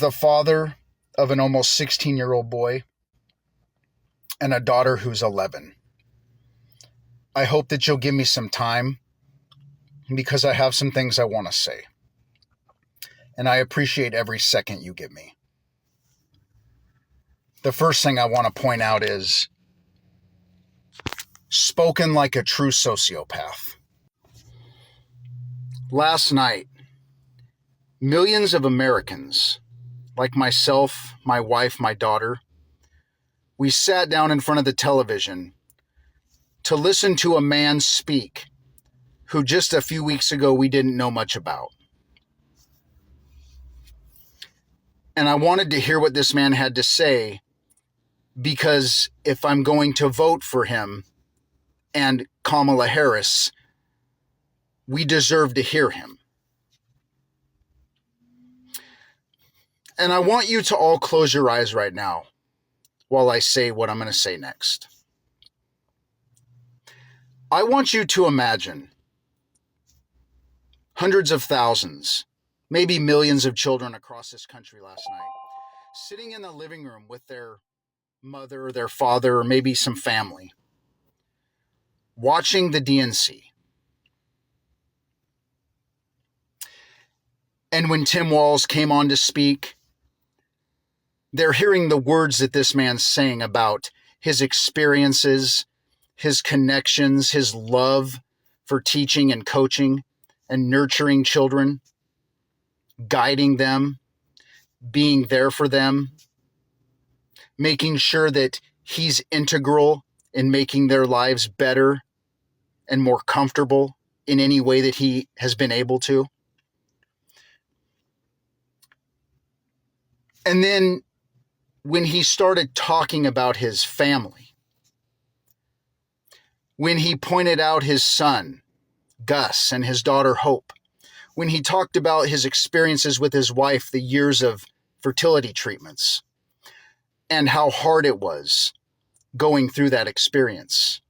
The father of an almost 16-year-old boy and a daughter who's 11. I hope that you'll give me some time because I have some things I want to say. And I appreciate every second you give me. The first thing I want to point out is spoken like a true sociopath. Last night, millions of Americans, like myself, my wife, my daughter, we sat down in front of the television to listen to a man speak who just a few weeks ago we didn't know much about. And I wanted to hear what this man had to say because if I'm going to vote for him and Kamala Harris, we deserve to hear him. And I want you to all close your eyes right now while I say what I'm going to say next. I want you to imagine hundreds of thousands, maybe millions of children across this country last night, sitting in the living room with their mother, their father, or maybe some family, watching the DNC. And when Tim Walz came on to speak, they're hearing the words that this man's saying about his experiences, his connections, his love for teaching and coaching and nurturing children, guiding them, being there for them, making sure that he's integral in making their lives better and more comfortable in any way that he has been able to. And then when he started talking about his family, when he pointed out his son, Gus, and his daughter, Hope, when he talked about his experiences with his wife, the years of fertility treatments, and how hard it was going through that experience.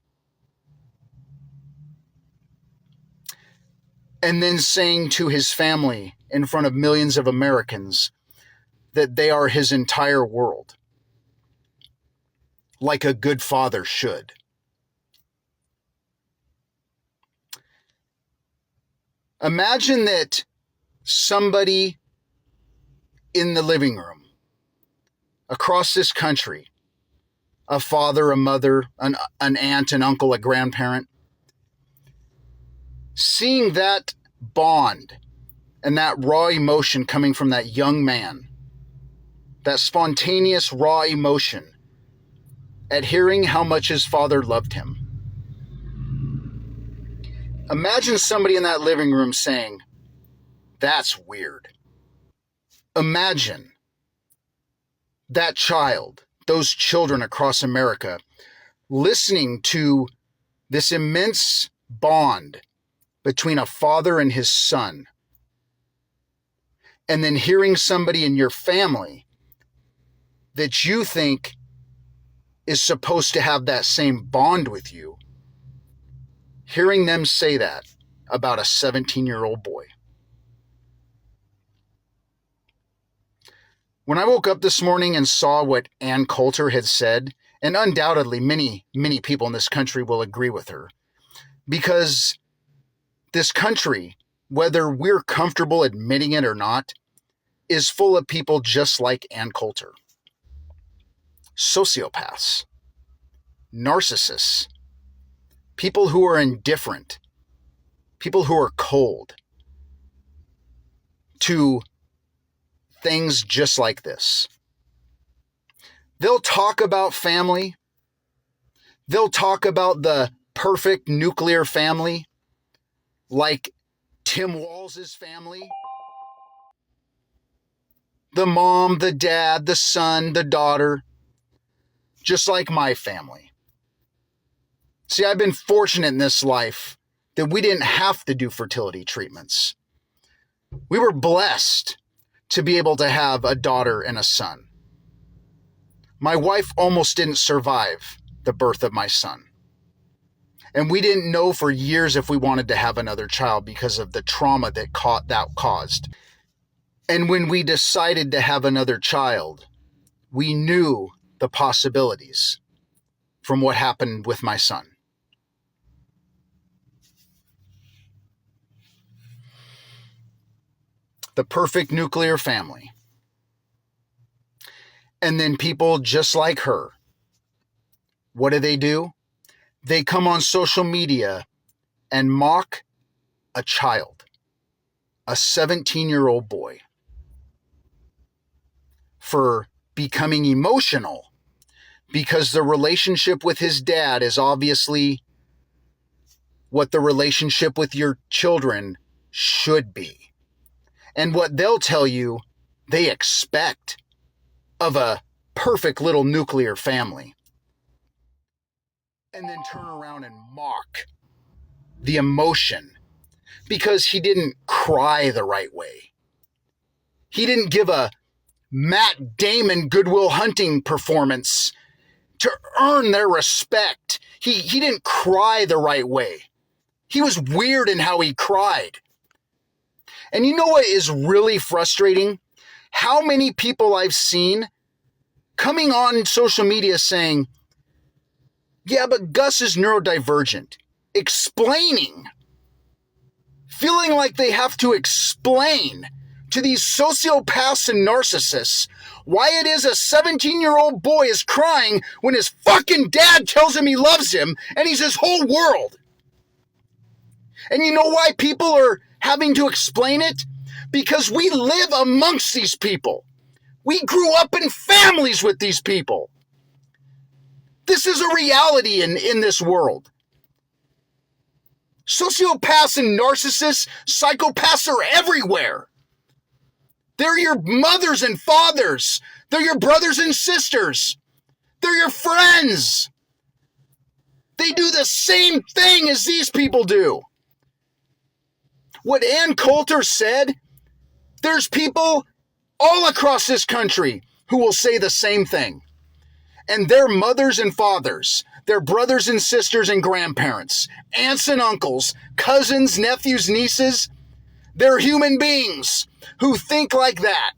And then saying to his family in front of millions of Americans that they are his entire world, like a good father should. Imagine that somebody in the living room across this country, a father, a mother, an aunt, an uncle, a grandparent, seeing that bond and that raw emotion coming from that young man, that spontaneous raw emotion at hearing how much his father loved him. Imagine somebody in that living room saying, "That's weird." Imagine that child, those children across America, listening to this immense bond between a father and his son, and then hearing somebody in your family that you think is supposed to have that same bond with you, hearing them say that about a 17-year-old boy. When I woke up this morning and saw what Ann Coulter had said, and undoubtedly many, many people in this country will agree with her, because this country, whether we're comfortable admitting it or not, is full of people just like Ann Coulter. Sociopaths, narcissists, people who are indifferent, people who are cold to things just like this. They'll talk about family. They'll talk about the perfect nuclear family, like Tim Walz's family. The mom, the dad, the son, the daughter, just like my family. See, I've been fortunate in this life that we didn't have to do fertility treatments. We were blessed to be able to have a daughter and a son. My wife almost didn't survive the birth of my son. And we didn't know for years if we wanted to have another child because of the trauma that caused. And when we decided to have another child, we knew the possibilities from what happened with my son. The perfect nuclear family. And then people just like her, what do? They come on social media and mock a child, a 17-year-old boy, for becoming emotional because the relationship with his dad is obviously what the relationship with your children should be. And what they'll tell you they expect of a perfect little nuclear family. And then turn around and mock the emotion because he didn't cry the right way. He didn't give a Matt Damon Good Will Hunting performance to earn their respect. He didn't cry the right way. He was weird in how he cried. And you know what is really frustrating? How many people I've seen coming on social media saying, yeah, but Gus is neurodivergent. Explaining. Feeling like they have to explain to these sociopaths and narcissists why it is a 17-year-old boy is crying when his fucking dad tells him he loves him and he's his whole world. And you know why people are having to explain it? Because we live amongst these people. We grew up in families with these people. This is a reality in this world. Sociopaths and narcissists, psychopaths are everywhere. They're your mothers and fathers. They're your brothers and sisters. They're your friends. They do the same thing as these people do. What Ann Coulter said, there's people all across this country who will say the same thing. And their mothers and fathers, their brothers and sisters and grandparents, aunts and uncles, cousins, nephews, nieces, they're human beings who think like that.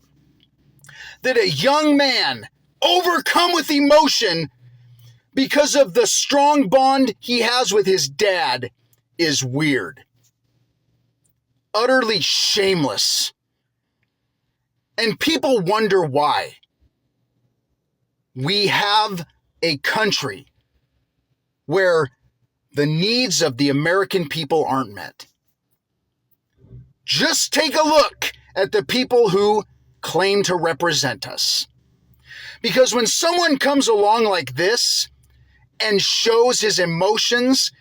That a young man overcome with emotion because of the strong bond he has with his dad is weird. Utterly shameless. And people wonder why. We have a country where the needs of the American people aren't met. Just take a look at the people who claim to represent us. Because when someone comes along like this and shows his emotions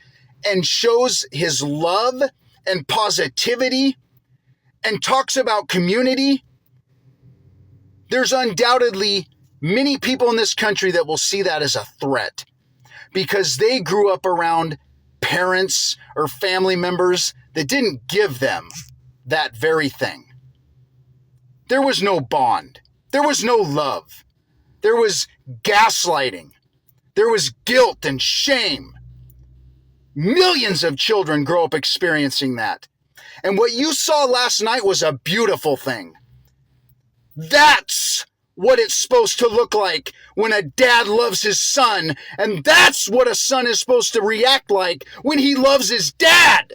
and shows his love and positivity and talks about community, there's undoubtedly many people in this country that will see that as a threat because they grew up around parents or family members that didn't give them that very thing. There was no bond. There was no love. There was gaslighting. There was guilt and shame. Millions of children grow up experiencing that. And what you saw last night was a beautiful thing. That's what it's supposed to look like when a dad loves his son. And that's what a son is supposed to react like when he loves his dad.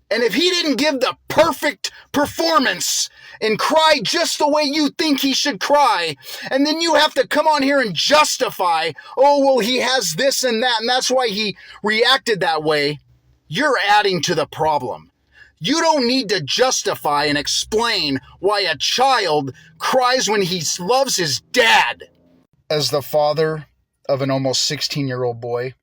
And if he didn't give the perfect performance and cry just the way you think he should cry, and then you have to come on here and justify, oh, well, he has this and that, and that's why he reacted that way, you're adding to the problem. You don't need to justify and explain why a child cries when he loves his dad. As the father of an almost 16-year-old boy,